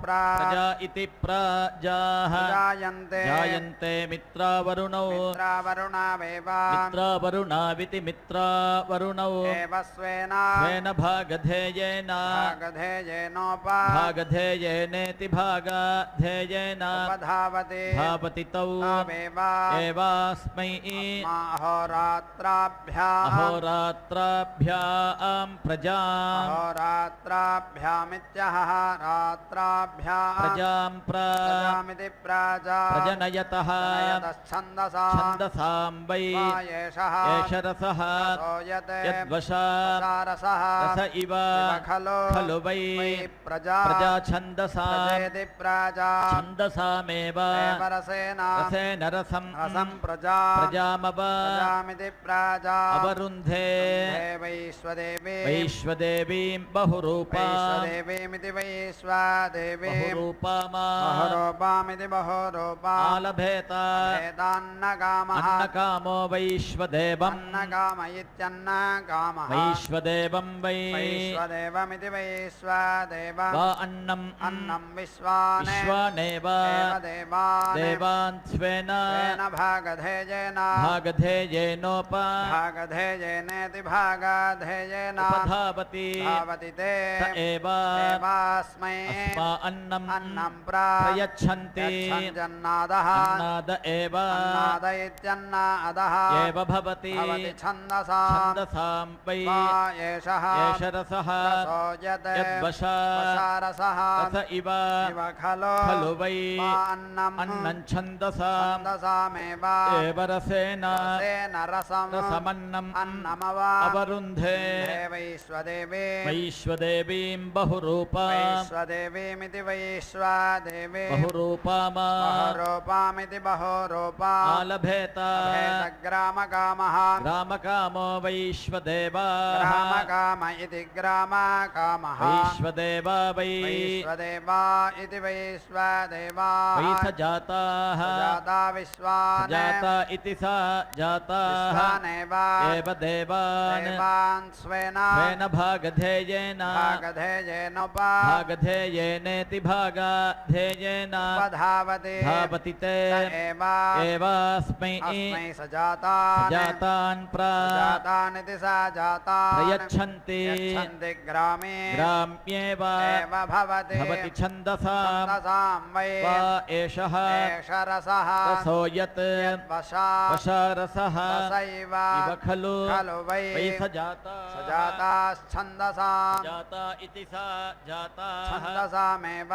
प्रजा प्रजा इति प्रजाः जायन्ते जायन्ते मित्रावरुणौ मित्रावरुणावेव मित्रावरुणाविति मित्रावरुणौ एव स्वेन स्वेन भागधेयेन भागधेयेनोपा भागधेयेनेति भागधेयेन उपधावति धावति तौ तावेव एवास्मै अहोरात्राभ्याम् अहोरात्राभ्याम् प्रजाम् अहोरात्राभ्यामित्यहः रात्राभ्याम् प्रजां प्रजामिति प्राजा प्रजनयतः छन्दसा छन्दसां वै एषः एष रसः यत् यद्वशा रसः रस इव खलु खलु वै प्रजा प्रजा छन्दसां प्रजेति प्राजा छन्दसामेव एव रसेन रसेन रसं रसं प्रजा प्रजामव प्रजामिति प्राजा अवरुन्धे वैश्वदेवी वैश्वदेवीं बहुरूपा वैश्वदेवीमिति वैश्वदेवीं बहुरूपामा बहुरूपामिति बहुरूपा आलभेत भेदान्नकामः अन्नकामो वैश्वदेवम् अन्नकाम इत्यन्नकामः वैश्वदेवं वै वैश्वदेवमिति वैश्वदेव वा अन्नम् अन्नं विश्वाने विश्वानेव देवान् देवान् स्वेन तेन भागधेयेन भागधेयेनोप भागधेयेनेति भागधेयेन उपधावति धावति ते त एव देवास्मै अस्मा अन्नम् अन्नं प्रयच्छन्ति यच्छन्त्यन्नादः अन्नाद एव अन्नाद इत्यन्नादः एव भवति भवति छन्दसां छन्दसां वै वा एषः एष रसः रसो यत् यद्वशा वशारसः रस इव इव खलु खलु वै वा अन्नम् अन्नं छन्दसाम् छन्दसामेव एव रसेन रसेन रसम् रसमन्नम् अन्नमव अवरुन्धे वैश्वदेवी वैश्वदेवीं बहुरूपाम् वैश्वदेवीमिति वैश्वदेवी बहुरूपामा बहुरूपामिति बहुरूपा आलभेत भेदग्रामकामः ग्रामकामो वैश्वदेवा ग्रामकाम इति ग्रामकामः वैश्वदेवा वै वैश्वदेवा इति वैश्वदेवा वै स जाताः जाता विश्वान् जाता इति सा जाताः विश्वानेव एव देवान् देवान् स्वेन स्वेन भागधेयेन भागधेयेनोप भागधेयेनेति भागाधेयेन उपधावति धावति ते एवास्मै अस्मै सजातान् जातान् जातानिति सा जातान् प्रयच्छन्ति यच्छन्ति ग्रामे ग्राम्येव एव भवति भवति छन्दसां छन्दसां वै वा एषः एष रसः रसो यत् वशा वशारसः रसैव इव खलु वै सजाता सजाताश्छन्दसां जाता इति सा जाता छन्दसामेव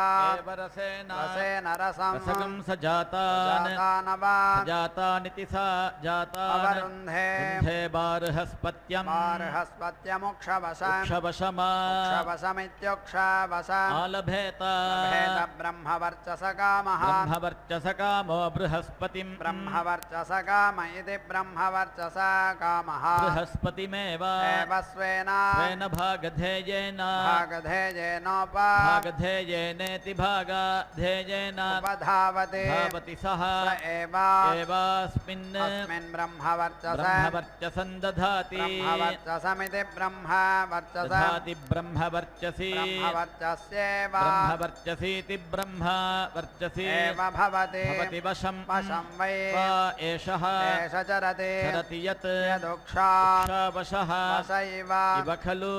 रसेन रसेन रसं रसगं सजातान् जातानवा जातानिति सा जातान् अवरुन्धे रुन्धे बार्हस्पत्यं बार्हस्पत्यमुक्षवशम् क्षवशमा क्षवशमित्युक्षवशम् आलभेत भेद ब्रह्मवर्चसकामः ब्रह्मवर्चसकामो बृहस्पतिं ब्रह्मवर्चसकाम इति ब्रह्मवर्चसकामः बृहस्पतिमेव एव स्वेन स्वेन भागधेयेन भागधेयेनोपधावति भागधेयेनेति भागाधेयेन धावति सः स एव एवास्मिन् अस्मिन् ब्रह्मवर्चस ब्रह्मवर्चसं दधाति ब्रह्मवर्चसमिति ब्रह्मवर्चस दधाति ब्रह्मवर्चसि ब्रह्मवर्चस्येव ब्रह्मवर्चसीति ब्रह्मवर्चसि एव भवति भवति वशं वशं वै वा एषः एष चरति चरति यत् यदुक्षा वशः वशैव इव खलु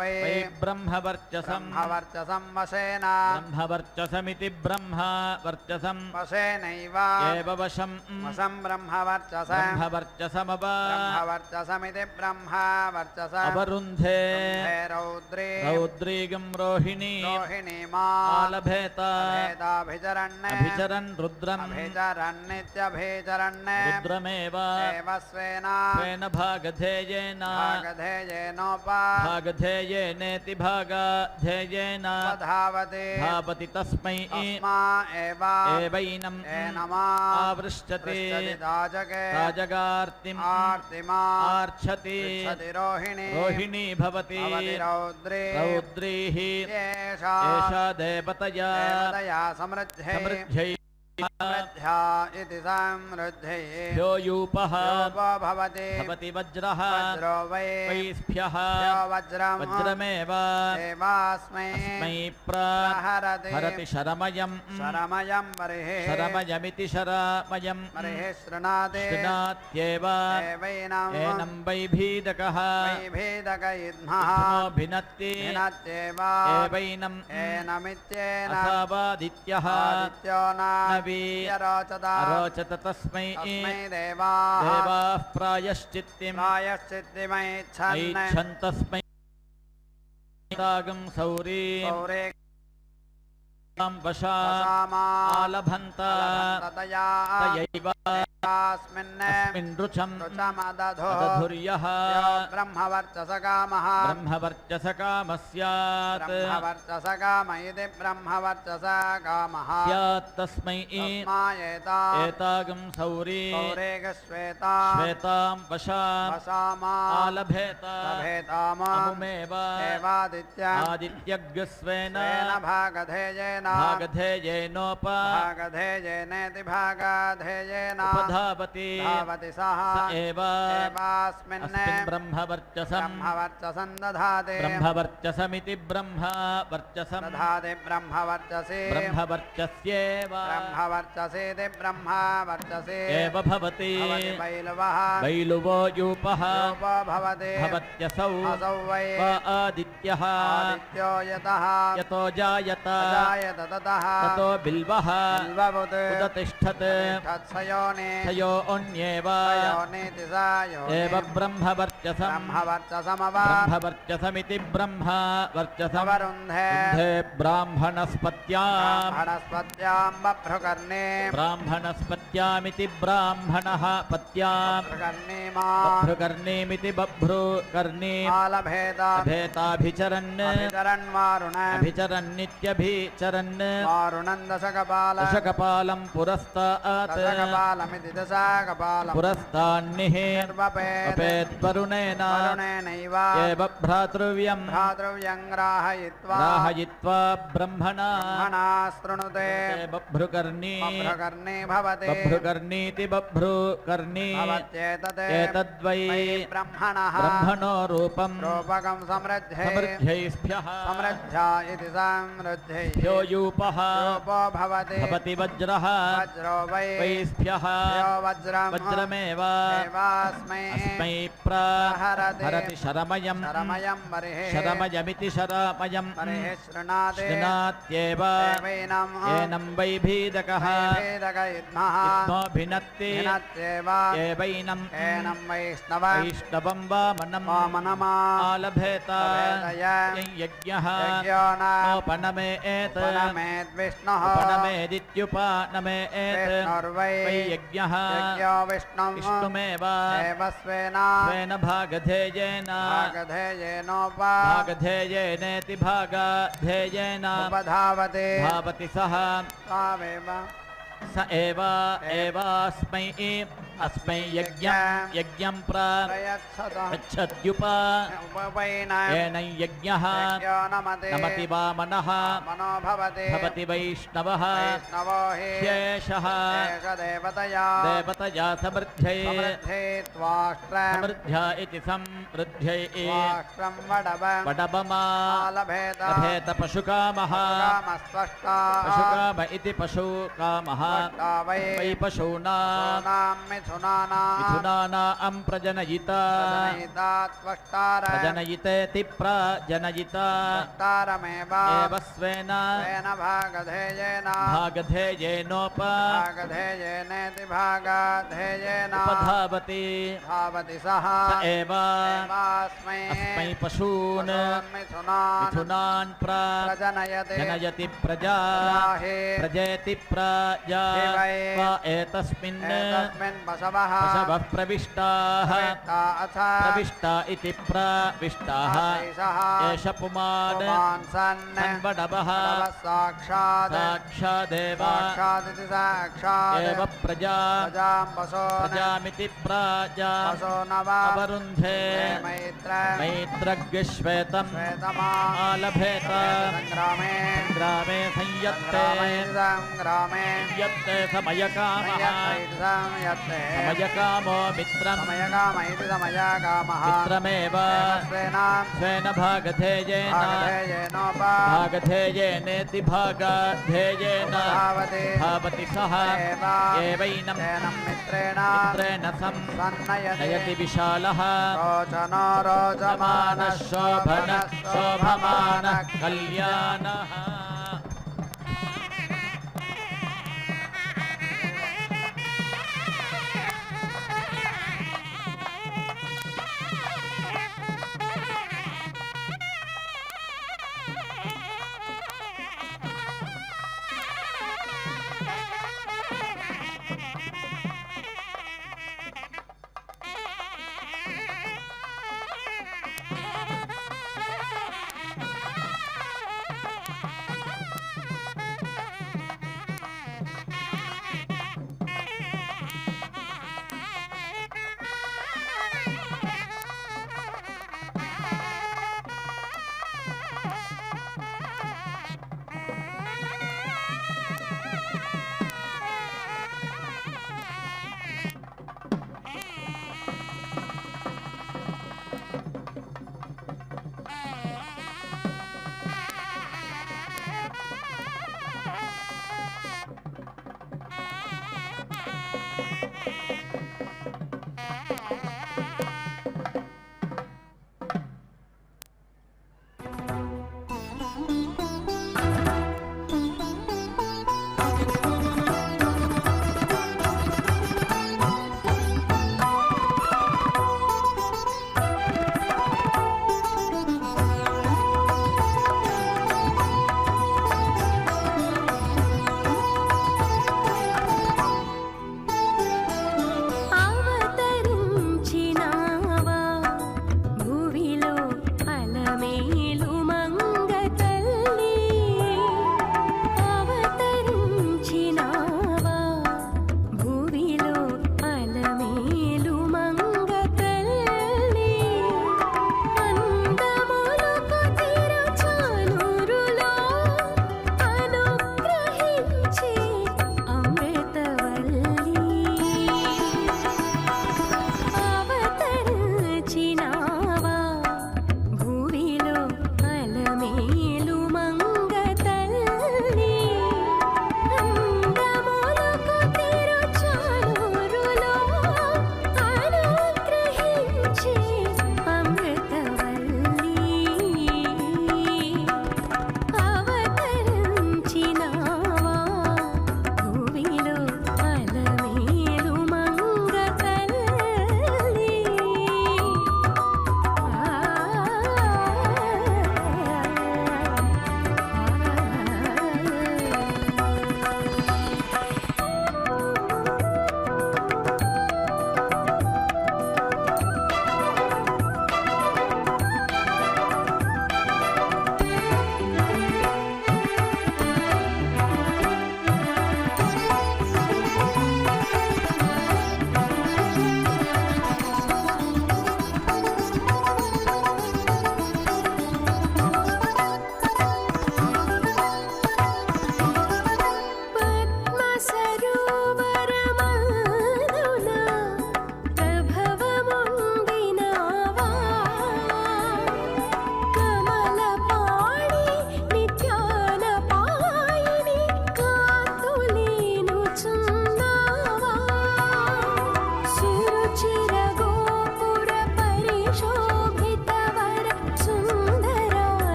वै ब्रह्मवर्चसं ब्रह्मवर्चसं वशेन ब्रह्मवर्चसमिति ब्रह्मवर्चसं वशेनैव एव वशं वशं ब्रह्मवर्चसं ब्रह्मवर्चसमव ब्रह्मवर्चसमिति ब्रह्मवर्चस अवरुन्धे रौद्रे रौद्रीगं रोहिणी रोहिणीमा आलभेत भेदाभिचरन् अभिचरन् रुद्रम् अभिचरन्नित्यभिचरन् रुद्रमेव एव स्वेन स्वेन भागधेयेन भागधेयेनेति भागाधेयेन धावति धावति तस्मै एवैनम् आवृष्टति राजगार्तिम् आर्च्छति रोहिणी भवति रौद्रीः एषा देवतया समृद्ध्यै इति समृद्धे ह्यो यूपः भवति वज्रः वज्रो वै वैस्भ्यः वज्रमेव एवास्मै प्रहरति शरमयम् शरमयमिति शरमयम् शृणात्येव एनं वैभीदकः भिनत्ति एवैनम् असावादित्यः अरोचत तस्मै देवाः प्रायश्चित्तिमैच्छन्तस्मै तागं सौरी वशालभन्त तयैव अस्मिन् रुचमदधुर्यः ब्रह्मवर्चसकामः स्यात् ब्रह्मवर्चसकाम इति ब्रह्मवर्चसकामः स्यात् तस्मै एतागं सौरी श्वेतां वशालभेत अमुमेव आदित्यग्स्वेन भागधेयेनेति भागाधेयेन उपधावति सः एवास्मिन् ब्रह्मवर्चसं दधाति ब्रह्मवर्चसमिति ब्रह्मवर्चसं दधाति ब्रह्मवर्चस्येव ब्रह्मवर्चसेति ब्रह्मवर्चसे एव भवति बैलुवो यूपः भवति भवत्यसौ वै आदित्यः यतो जायत ततो बिल्वः उदतिष्ठत् सयोऽन्येव एव ब्रह्मवर्चसमिति ब्रह्मवर्चसमरुन्धे ब्राह्मणस्पत्यां ब्राह्मणस्पत्यामिति ब्राह्मणः पत्यां बभ्रुकर्णीमिति बभ्रुकर्णीं भेदाभिचरन् अभिचरन्नित्यभिचरन् मारुणन् मारुणं दशकपाल दशकपालं पुरस्तात् दशकपालमिति दशकपालं पुरस्तान्निः अपेद्वरुणेन वरुणेनैव एव भ्रातृव्यं भ्रातृव्यं ग्राहयित्वा ग्राहयित्वा ब्रह्मणा शृणुते बभ्रुकर्णी बभ्रुकर्णी भवति बभ्रुकर्णीति बभ्रुकर्णी भवत्येतत् एतद्वै ब्रह्मणः ब्रह्मणो रूपं रूपकं समृद्धे समृद्ध्यैस्भ्यः समृद्ध्या इति समृद्ध्यै भ्यो यूपः रूपो भवति भवति वज्रः वज्रो वै वैस्भ्यः भ्यो वज्रम् वज्रमेव एवास्मै अस्मै प्रहरति हरति शरमयम् शरमयं बर्हिः शरमयमिति शरमयम् बर्हिः शृणाति शृणात्येव एवैनम् एनं वैभीदकः भेदकयिद्मः इत्थो भिनत्ति भिनत्येव एवैनम् एनं वैष्णव वैष्णवं वामनं वामनमा आलभेत आलभेतय यज्ञः यज्ञो न उपनमेत् उपनमेद्विष्णुः उपनमेदित्युपनमेत् विष्णुर्वै वै यज्ञः यज्ञो विष्णुं विष्णुमेव एव स्वेन स्वेन भागधेयेन भागधेयेनोपा भागधेयेनेति भागधेयेन उपधावति धावति सः तावेव स एव एवास्मै अस्मै यज्ञं प्रयच्छतः प्रयच्छत्युप उपवैन येन यज्ञः यज्ञो नमति वामनः मनो भवति भवति वैष्णवः वैष्णवो हि शेषः देवतया देवतया समृद्ध्यै समृद्धे त्वाष्ट्रं समृद्ध्या इति समृद्ध्यै त्वाष्ट्रं वडबमा लभेत लभेत पशुकामः कामस्पष्टा पशुकाम इति पशुकामः वै वै पशूनां मिथुनानां प्रजनयिता प्रजनयिता त्वष्टार प्रजनयितेति प्रजनयिता त्वष्टारमेव एव स्वेन स्वेन भागधेयेन भागधेयेनोपधावति भागधेयेनेति भागधेयेन धावति सः स एव एवास्मै अस्मै पशून् मिथुनान् मिथुनान् प्रजनयति प्रजा प्रजेति प्रजा वा एतस्मिन् पशवः प्रविष्टाः प्रविष्टा इति प्रविष्टाः एष पुमान् वडवः साक्षादेव एव प्रजामिति प्रजा अवरुन्धे मैत्रग्श्वेतम् आलभेत ग्रामे संयत्ते यत्ते समयकामः समयकामो मित्रम् मित्रमेव स्वेन भागधेयेनेति भागधेयेन धावति सः एवैनं मित्रेण सन्नयति विशालः रोचमानः शोभमानः कल्याणः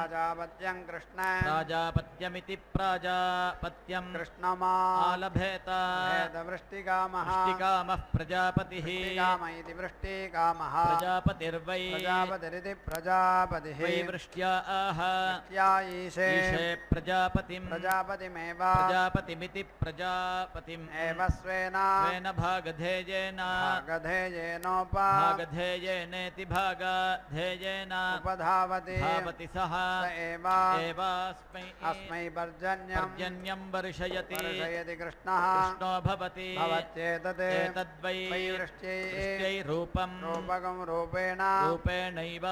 प्राजापत्यं कृष्ण प्राजापत्यमिति प्राजापत्यं कृष्णमालभेत आलभेत वृष्टिकामः वृष्टिकामः प्रजापतिः वृष्टिकाम इति वृष्टिकामः प्रजापतिर्वै प्रजापतिरिति प्रजापतिः वै वृष्ट्या आह वृष्ट्या ईशे ईशे प्रजापतिं प्रजापतिमेव प्रजापतिमिति प्रजापतिम् एव स्वेन स्वेन भागधेयेन भागधेयेनोपधावति भागधेयेनेति भागधेयेन उपधावति धावति सः स एव एवास्मै अस्मै पर्जन्यं पर्जन्यं वर्षयति वर्षयति कृष्णः कृष्णो भवति भवत्येतत् एतद्वै वृष्ट्यै वृष्ट्यै रूपं रूपकं रूपेण रूपेणैव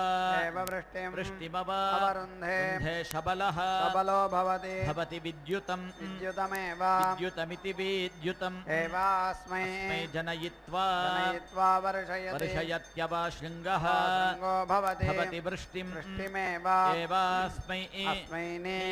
एव वृष्टिं वृष्टिमव अवरुन्धे रुन्धे शबलः सबलो भवति भवति विद्युतं विद्युतमेव विद्युतमिति विद्युतम् एवास्मै अस्मै जनयित्वा जनयित्वा वर्षयति वर्षयत्यवाशृङ्गः शृङ्गो भवति भवति वृष्टिं वृष्टिमेव एवास्मै अस्मै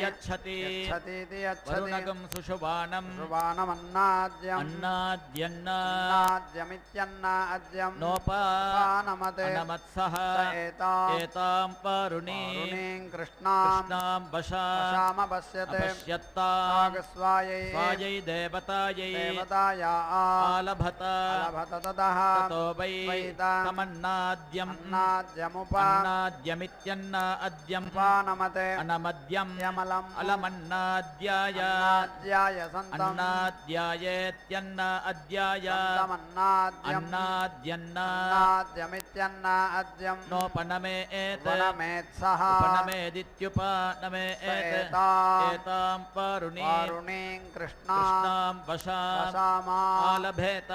यच्छति यच्छतीति यच्छति वरुणकं सुषुवाणं सुवानमन्नाद्यम् अन्नाद्यमित्यन्नाद्यं नोपानमते नोपानमते अनमत्सः स एताम् एतां पारुणीं वारुणीं कृष्णां कृष्णां वशामपश्यते अपश्यत्तां नागस्वायै स्वायै देवतायै देवताया आलभत आलभत ततः ततो वै वैताम् तमन्नाद्यम् अन्नाद्यमित्यन्नाद्यम् अन्नाद्यमुपानमते अनमद्यम् यमलम् अलमन्नाद्याय अन्नाद्याय सन्तम् अन्नाद्यायेत्यन्नाद्याय सन्तमन्नाद्यम् अन्नाद्यन्ना अन्नाद्यमित्यन्नाद्यम् नोपनमेत् वनमेत्सः उपनमेदित्युपनमेत् एताम् एतां पारुणीं वारुणीं कृष्णां कृष्णां वशाम् आलभेत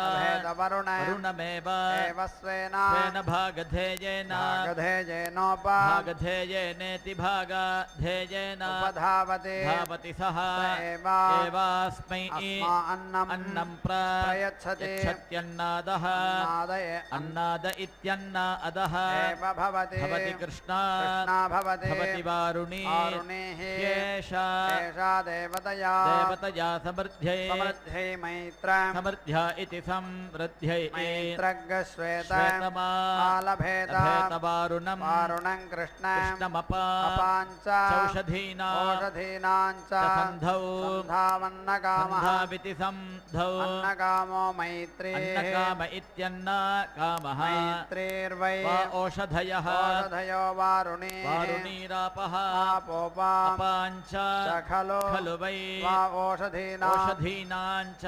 वरुणमेव एव स्वेन स्वेन भागधेयेन भागधेयेनेति भागधेयेन उपधावति धावति सः एवास्मै अन्नं प्रयच्छति यच्छत्यन्नादः अन्नाद इत्यन्नादः एव भवति भवति कृष्णा भवति वारुणी वारुणीः एषा देवतया समृद्ध्यै मैत्रम् समृद्ध्या इति समृद्ध्यै मैत्रग्श्वेतमालभेत वारुणं वारुणं कृष्णमपाञ्च औषधीनाञ्च सन्धौ सन्धावन्नकामः सन्धाविति सन्धौ अन्नकामो मैत्री अन्नकाम इत्यन्नकामः मैत्रीर्वै ओषधयः ओषधयो वारुणी वारुणीरापः आपोपाञ्च खलु वै ओषधीनाञ्च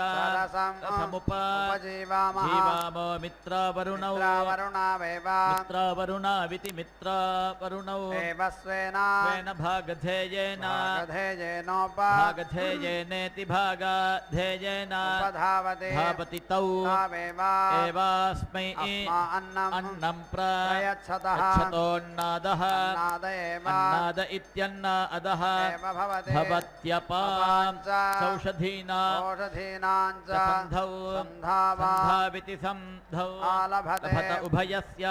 जीवामो मित्रावरुणौ मित्रावरुणाविति मित्रावरुणौ एव स्वेन भागधेयेन भागधेयेनोपधावति भागधेयेनेति भागधेयेन धावति तौ एवास्मै अन्नं प्रयच्छतोन्नादः अन्नाद इत्यन्नादः भवत्यपाञ्च औषधीनाञ्च सन्धौ सन्धाविति सन्धौ आलभत उभयस्य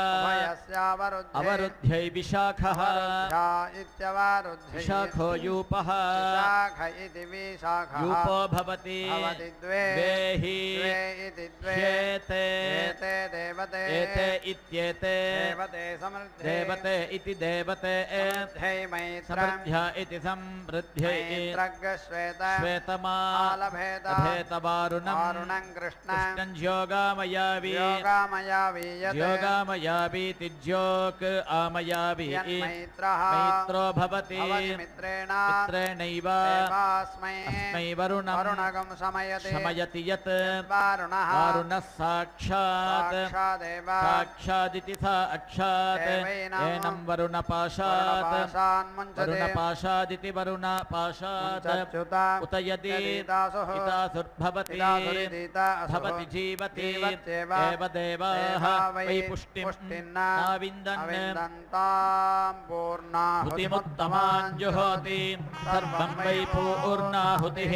अवरुद्ध्यै विशाखः विशाखो यूपः यूपो भवति द्वेहि एते एते इत्येते देवते इति देवते समृद्ध्या इति समृद्ध्यै श्वेतमालभेतवारुणं कृष्णं योगामयावि योगामयावीति ज्योक् आमयावि मैत्रो भवति मित्रेणैव अस्मै वरुणं शमयति यत् वारुणः साक्षादिति साक्षात् एनं वरुणपाशादिति वरुणपाशात् उत यदि इतासुर्भवति भवति जीवति एव देवाः वै पुष्टिमुत्तमाञ्जुहोति सर्वं वै पूर्णाहुतिः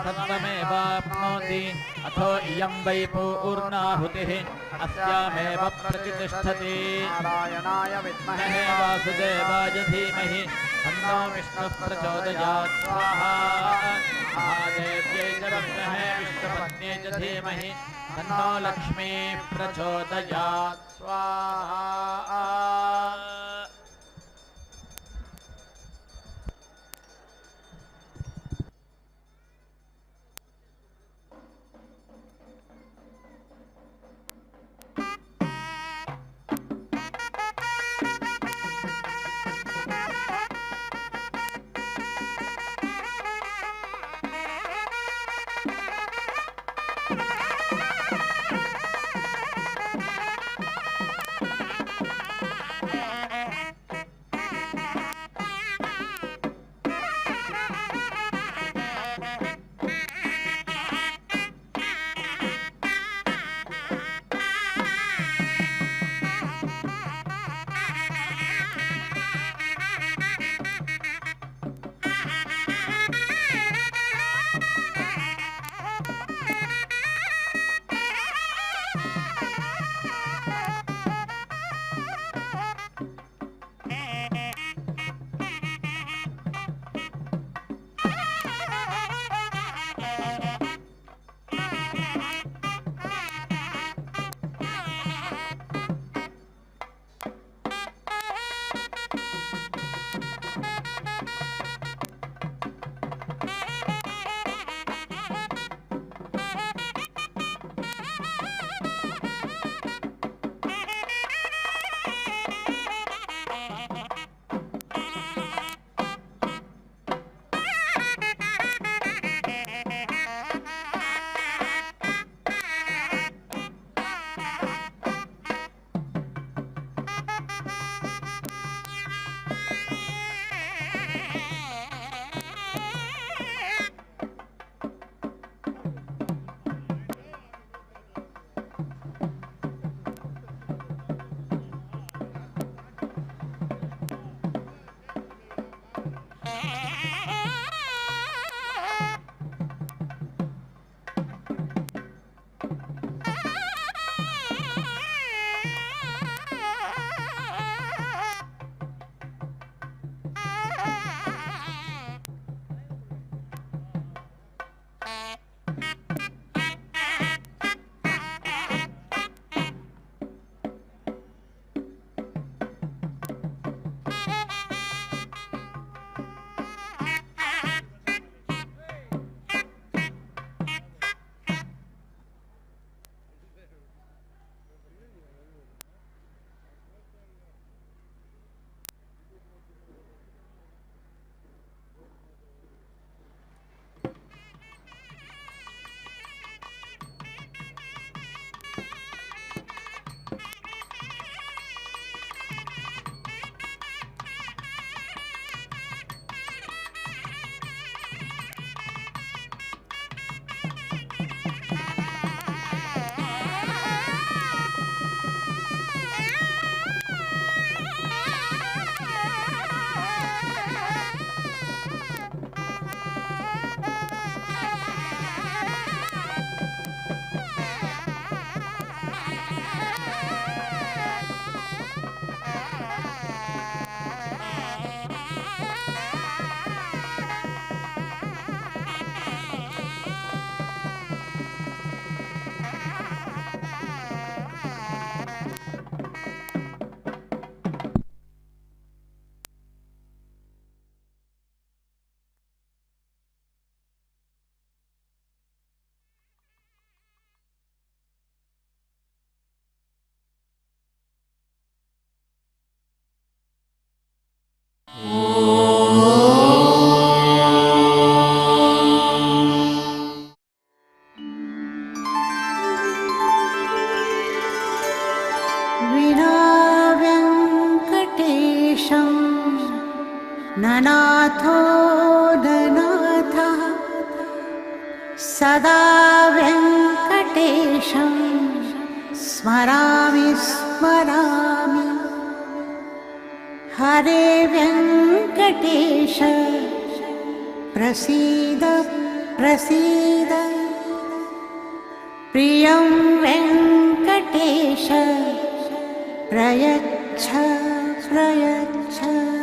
सर्वमेवाप्नोति अथो इयं वै पूर्णाहुतिः अस्यामेव प्रतिष्ठति नारायणाय विद्महे वासुदेवाय धीमहि तन्नो विष्णुः प्रचोदयात् स्वाहा महादेव्यै च विद्महे विष्णुपत्न्यै च धीमहि तन्नो लक्ष्मीः प्रचोदयात् स्वाहा ननाथो ननाथः सदा वेङ्कटेशं स्मरामि स्मरामि। हरे वेङ्कटेश प्रसीद प्रसीद। प्रियं वेङ्कटेश प्रयच्छ प्रयच्छ।